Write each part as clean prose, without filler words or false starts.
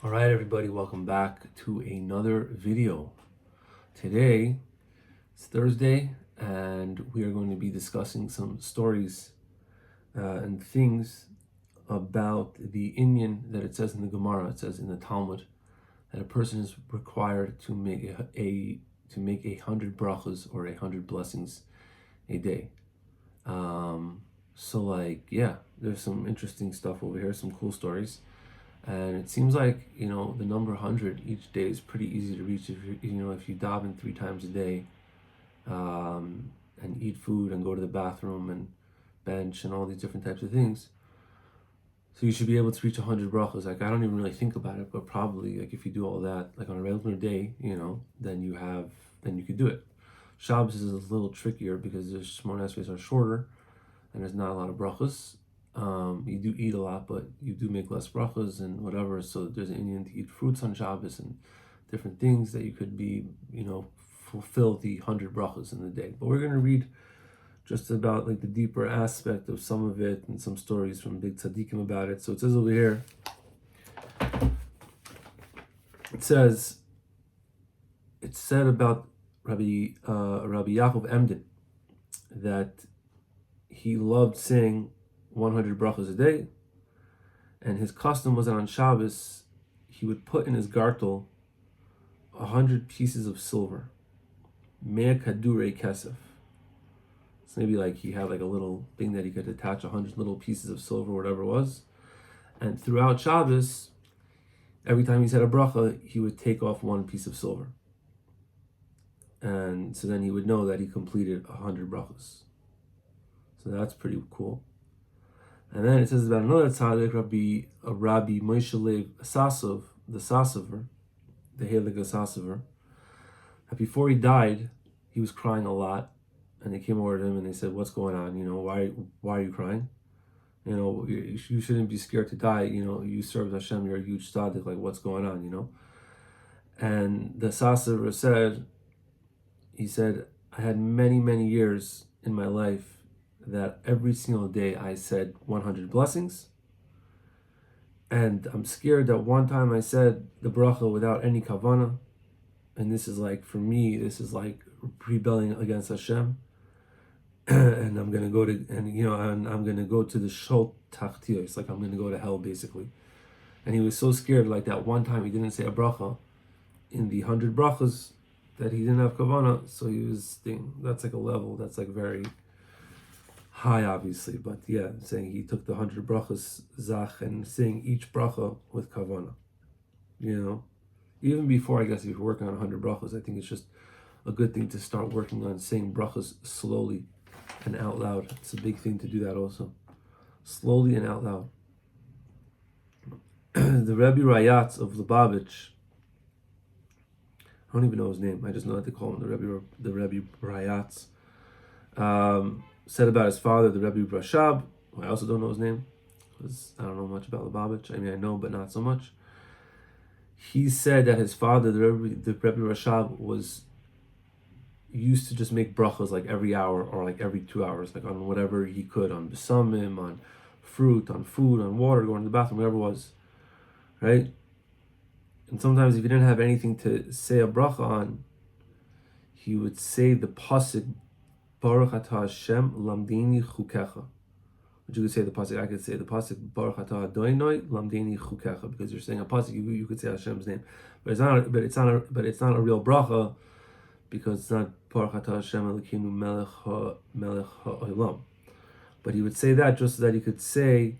All right, everybody, welcome back to another video. Today, it's Thursday, and we are going to be discussing some stories and things about the Indian that it says in the Gemara. It says in the Talmud that a person is required to make a hundred brachos or 100 blessings a day. There's some interesting stuff over here, some cool stories. And it seems like, the number 100 each day is pretty easy to reach if you daven 3 times a day, and eat food and go to the bathroom and bench and all these different types of things. So you should be able to reach 100 brachos. Like, I don't even really think about it, but probably, like, if you do all that, like, on a regular day, then you could do it. Shabbos is a little trickier because the Shemona Esrei are shorter and there's not a lot of brachos. You do eat a lot, but you do make less brachos and whatever. So there's an Indian to eat fruits on Shabbos and different things that you could be, fulfill the 100 brachos in the day. But we're going to read just about like the deeper aspect of some of it and some stories from big Tzaddikim about it. So it says over here, it's said about Rabbi Yaakov Emden that he loved saying 100 brachos a day, and his custom was that on Shabbos he would put in his gartel 100 pieces of silver, mea kadurei kesef. So maybe like he had like a little thing that he could attach 100 little pieces of silver, whatever it was, and throughout Shabbos, every time he said a bracha, he would take off one piece of silver, and so then he would know that he completed 100 brachos. So that's pretty cool. And then it says about another tzaddik, Rabbi Moshe Lev Sasov, the Sasover, the Helig Sasover, that before he died, he was crying a lot, and they came over to him and they said, "What's going on? Why are you crying? You shouldn't be scared to die. You serve Hashem. You're a huge tzaddik. Like, what's going on? And the Sasover said, I had many, many years in my life that every single day I said 100 blessings, and I'm scared that one time I said the bracha without any kavana, and this is like, for me, this is like rebelling against Hashem, and I'm gonna go to I'm gonna go to the shol tachtiyos, like I'm gonna go to hell basically. And he was so scared, like that one time he didn't say a bracha in the 100 brachas, that he didn't have kavana, so he was thinking that's like a level that's like very high, obviously, but yeah, saying he took the 100 brachas zach and saying each bracha with kavana. Even before, I guess, if you're working on 100 brachas, I think it's just a good thing to start working on saying brachas slowly and out loud. It's a big thing to do that also, slowly and out loud. The Rebbe Rayatz of Lubavitch, I don't even know his name. I just know that they call him the Rebbe Rayatz. Said about his father, the Rebbe Rashab, who I also don't know his name, because I don't know much about Lubavitch. I mean, I know, but not so much. He said that his father, the Rebbe Rashab, was used to just make brachos like every hour or like every 2 hours, like on whatever he could, on besamim, on fruit, on food, on water, going to the bathroom, whatever it was, right? And sometimes if he didn't have anything to say a bracha on, he would say the pasuk, Baruch atah Hashem lamdini chukecha. But you could say the pasuk. I could say the pasuk Baruch atah Adonai lamdini chukecha, because you're saying a pasuk. You could say Hashem's name, but it's not a real bracha, because it's not Baruch atah Hashem Elokeinu melech ha'olam. But he would say that just so that he could say,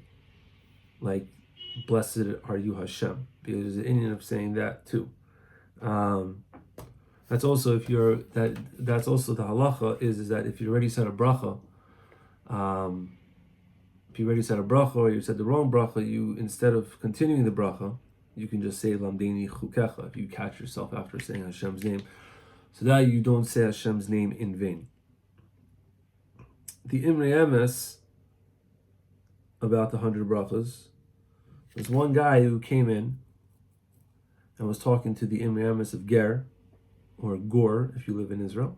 like, blessed are you Hashem, because there's an Indian of saying that too. That's also that's also the halacha is that if you already said a bracha, or you said the wrong bracha, you, instead of continuing the bracha, you can just say lamdeni chukecha if you catch yourself after saying Hashem's name, so that you don't say Hashem's name in vain. The Imrei Emes about the 100 brachas, there's one guy who came in and was talking to the Imrei Emes of Ger, or Gur, if you live in Israel,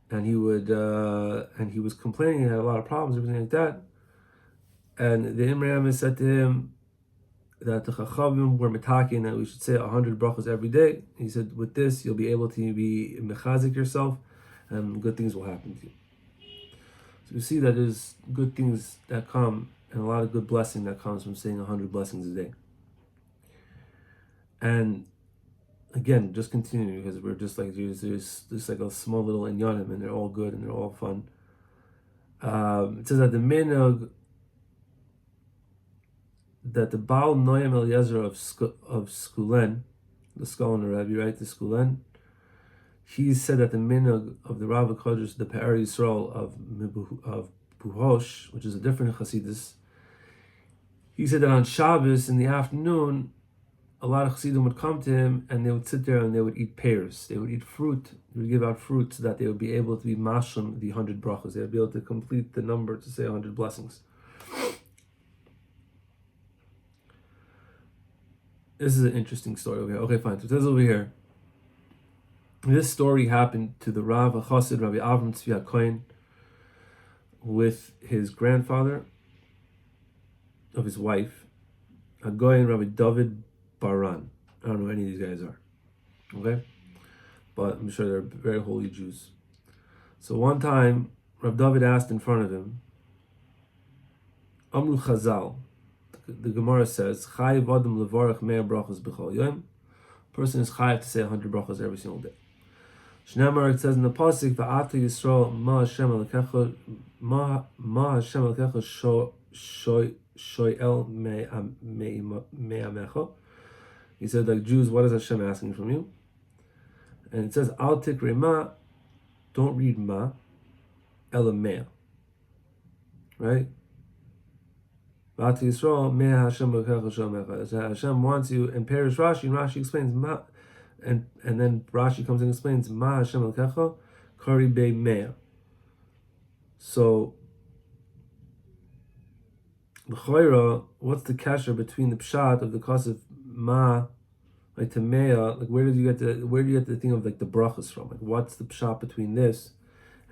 and he was complaining. He had a lot of problems, everything like that. And the Imrei Emes said to him that the Chachavim were metakin that we should say 100 brachos every day. He said, with this, you'll be able to be mechazik yourself, and good things will happen to you. So you see that there's good things that come, and a lot of good blessing that comes from saying 100 blessings a day. And again, just continuing, because we're just like, there's like a small little inyanim, and they're all good and they're all fun. It says that the minhag that the Baal Noam Eliezer of Skulen, the Skulen Rebbe, right, the Skulen, he said that the minhag of the Rav HaKodesh, the Pe'er Yisrael of Buhosh, which is a different Chassidus, he said that on Shabbos in the afternoon, a lot of Chassidim would come to him and they would sit there and they would eat pears. They would eat fruit. They would give out fruit so that they would be able to be mashlim the 100 brachos. They would be able to complete the number to say 100 blessings. This is an interesting story over here. Okay, fine. So it says over here, this story happened to the Rav HaChassid, Rabbi Avram Tzvi HaKohen, with his grandfather of his wife, Hagoyin Rabbi David Baran. I don't know who any of these guys are. Okay? But I'm sure they're very holy Jews. So one time, Rabbi David asked in front of him, Amru Chazal, the Gemara says, Chayiv Adam Levarach Mea Brachos B'chol Yom. Person is chayiv to say 100 brachos every single day. Shneimar, it says in the pasuk, Va'ata Yisrael Ma Hashem Elokecha Shoyel Me'amecha. He said, like Jews, what is Hashem asking from you? And it says, Al Tikri Ma, don't read Ma, Ela Mea. Right? V'ata Yisrael Mea Hashem Elokecha Shoyel Me'amecha. Hashem wants you, and Perish Rashi, and Rashi explains Ma, and then Rashi comes and explains Ma Hashem Elokecha Kari Be Mea. So L'choira, what's the kasher between the pshat of the cause of ma, like to mea, like where do you get the thing of like the brachos from? Like what's the pshat between this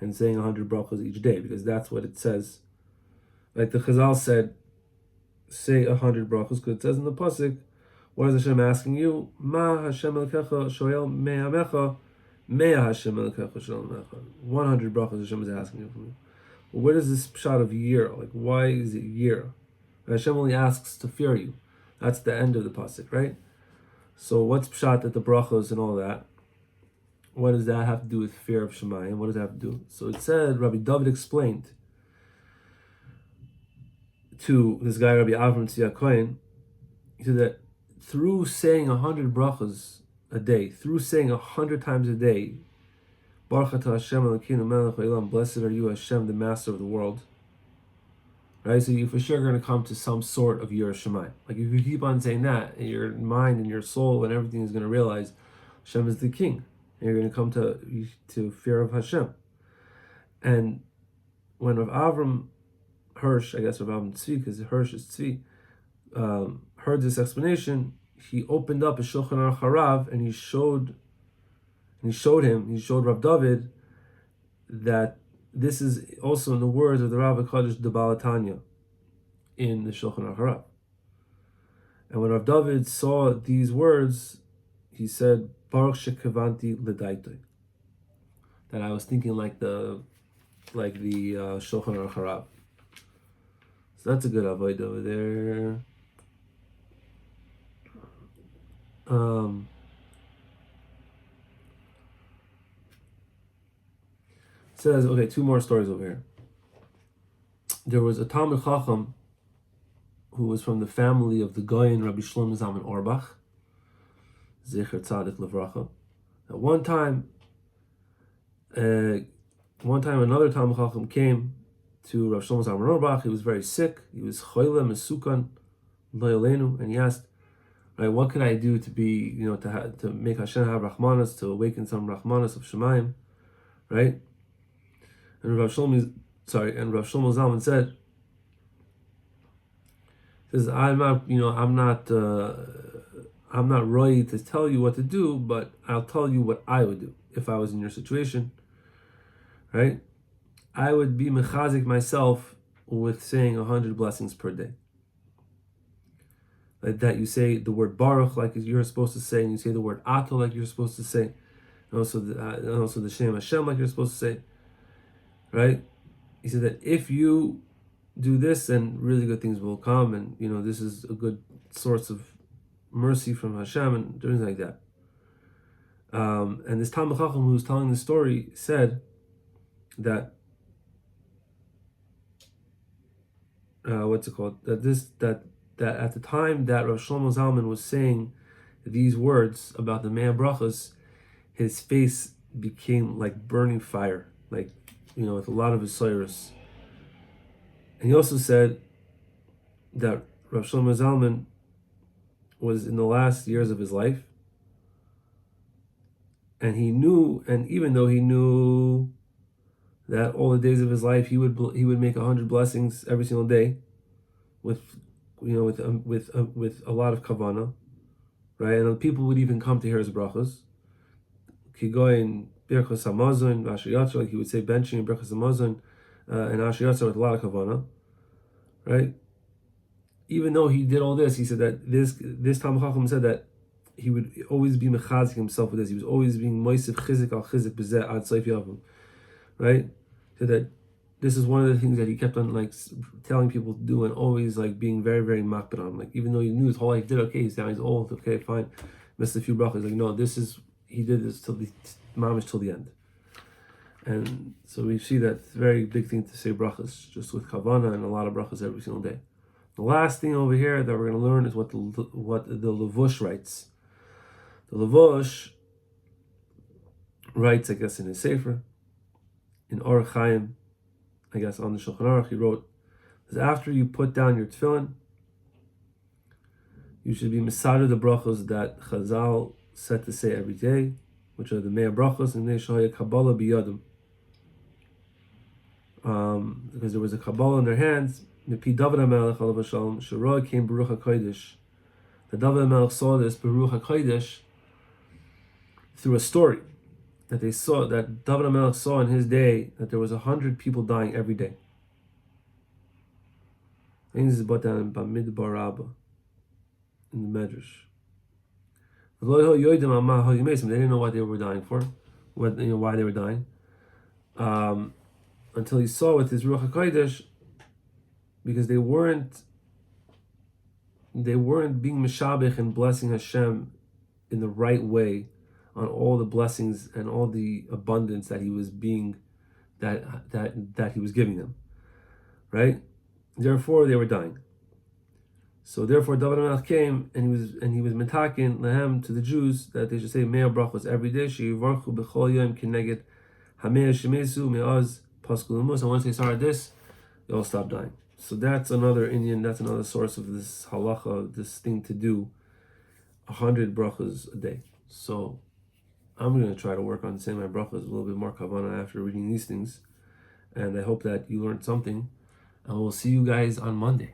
and saying 100 brachos each day? Because that's what it says. Like the Chazal said, say 100 brachos, because it says in the pasuk, what is Hashem asking you? Ma Hashem Elokecha shoel me'amecha, mea Hashem Elokecha shoel me'amecha. 100 brachos Hashem is asking you from you. Well, where is this pshat of year? Like why is it year? Hashem only asks to fear you. That's the end of the pasuk, right? So what's pshat at the brachos and all that? What does that have to do with fear of Shemayim? What does that have to do? So it said, Rabbi David explained to this guy, Rabbi Avram Tzvi HaKohen, he said that through saying 100 brachos a day, through saying 100 times a day, Baruch atah Hashem Elokeinu melech haolam, blessed are you, Hashem, the master of the world. Right, so you for sure are going to come to some sort of Yirah Shamayim. Like if you keep on saying that, your mind and your soul and everything is going to realize Hashem is the king. And you're going to come to fear of Hashem. And when Rav Avram Hirsch, I guess Rav Avram Tzvi, because Hirsch is Tzvi, heard this explanation, he opened up a Shulchan Aruch Harav and he showed Rav David that this is also in the words of the Rav HaKodesh, the Baal Tanya, in the Shulchan Aruch Harav. And when Rav David saw these words, he said, Baruch shekavanti l'daitoi. That I was thinking like the Shulchan Aruch Harav. So that's a good avoid over there. Says, okay, two more stories over here. There was a Talmud Chacham who was from the family of the Goyen Rabbi Shlomo Zalman Auerbach, Zecher Tzaddik Levracha. At one time another Talmud Chacham came to Rabbi Shlomo Zalman Auerbach. He was very sick. He was choyle mesukan lo yolenu, and he asked, right, what can I do to be, to make Hashem have Rahmanas, to awaken some Rahmanas of Shemayim, right? And Rav Shlomo Zalman said, I'm not ready to tell you what to do, but I'll tell you what I would do if I was in your situation, right? I would be mechazik myself with saying 100 blessings per day. like that you say the word Baruch like you're supposed to say, and you say the word Ato like you're supposed to say, and also the Shem Hashem like you're supposed to say, right? He said that if you do this, then really good things will come, and this is a good source of mercy from Hashem and things like that. And this Talmud Chacham who was telling the story said that what's it called? That at the time that Rav Shlomo Zalman was saying these words about the man Brachos, his face became like burning fire, like with a lot of his soyrus. And he also said that Rav Shlomo Zalman was in the last years of his life, and he knew, and even though he knew that all the days of his life he would make 100 blessings every single day, with a lot of kavanah, right? And people would even come to hear his brachos. Kigoyin Brachos Hamazon, Asher Yatzar, like he would say benching Brachos Hamazon and Asher Yatzar with a lot of kavanah, right? Even though he did all this, he said that this Talmud Chacham said that he would always be mechazik himself with this. He was always being moisef chizik al chizik b'zeh ad seif yavim, right? So that this is one of the things that he kept on like telling people to do, and always like being very, very makbid on. Like even though he knew his whole life did okay, he's old, okay, fine, missed a few brachas. Like no, he did this till the mamish till the end. And so we see that it's a very big thing to say brachas, just with kavanah, and a lot of brachas every single day. The last thing over here that we're going to learn is what the Levush writes. The Levush writes, I guess, in his Sefer, in Orach Chaim, I guess on the Shulchan Aruch, he wrote, after you put down your tefillin, you should be Masada the brachos that Chazal said to say every day, which are the Mea Brachos and Neshaya Kabbalah Biyadim. Because there was a Kabbalah in their hands, Mipi David HaMelech Alav Shalom, Shiroi came Baruch HaKodesh. The David HaMelech saw this Baruch HaKodesh through a story that that David HaMelech saw in his day, that there was 100 people dying every day. I think this is brought down in Bamidbar Rabbah, in the Medrash. They didn't know what they were dying for, why they were dying, until he saw with his Ruach HaKodesh, because they weren't being mishabech and blessing Hashem in the right way on all the blessings and all the abundance that he was that he was giving them, right? Therefore, they were dying. So therefore, David HaMelech came and he was metakin lehem to the Jews that they should say Mea Brachos every day. Sheyivarchu b'chol yom kineged hamea shemesu me'az paskul umus. And once they started this, they all stopped dying. So that's another Indian. That's another source of this halacha, this thing to do 100 brachos a day. So I'm going to try to work on saying my brachos a little bit more kavanah after reading these things, and I hope that you learned something. And we'll see you guys on Monday.